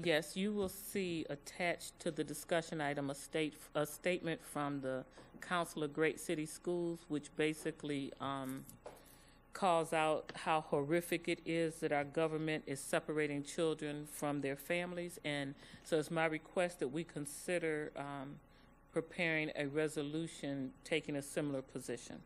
Yes, you will see attached to the discussion item a statement from the Council of Great City Schools, which basically calls out how horrific it is that our government is separating children from their families. And so it's my request that we consider preparing a resolution taking a similar position.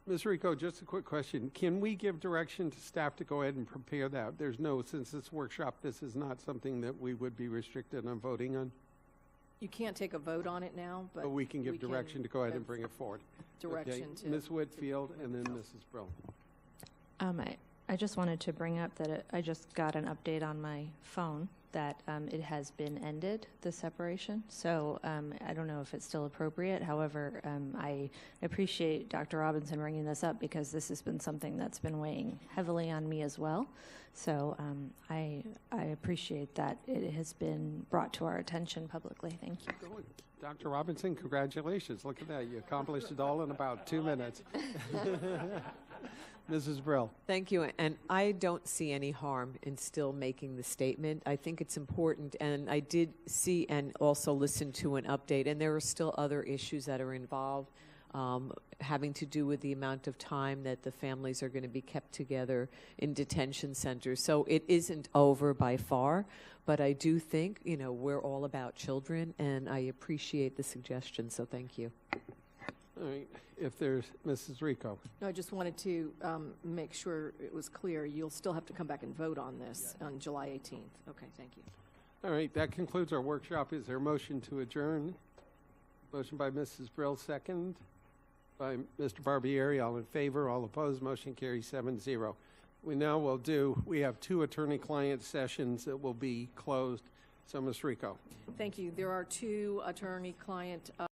Ms. Rico, just a quick question. Can we give direction to staff to go ahead and prepare that? There's no, since this workshop, this is not something that we would be restricted on voting on? You can't take a vote on it now, but we can give direction to go ahead and bring it forward. Direction okay. to Ms. Whitfield and then Mrs. Brill. I just wanted to bring up that I just got an update on my phone that it has been ended, the separation. So I don't know if it's still appropriate. However, I appreciate Dr. Robinson bringing this up because this has been something that's been weighing heavily on me as well. So I appreciate that it has been brought to our attention publicly. Thank you. Dr. Robinson, congratulations. Look at that. You accomplished it all in about 2 minutes. Mrs. Brill. Thank you. And I don't see any harm in still making the statement. I think it's important. And I did see and also listen to an update. And there are still other issues that are involved having to do with the amount of time that the families are going to be kept together in detention centers. So it isn't over by far. But I do think, you know, we're all about children. And I appreciate the suggestion. So thank you. All right. If there's Mrs. Rico. No, I just wanted to make sure it was clear. You'll still have to come back and vote on this on July 18th. Okay, thank you. All right, that concludes our workshop. Is there a motion to adjourn? Motion by Mrs. Brill, second by Mr. Barbieri. All in favor, all opposed, motion carries 7-0. We have 2 attorney-client sessions that will be closed. So, Ms. Rico. Thank you. There are 2 attorney-client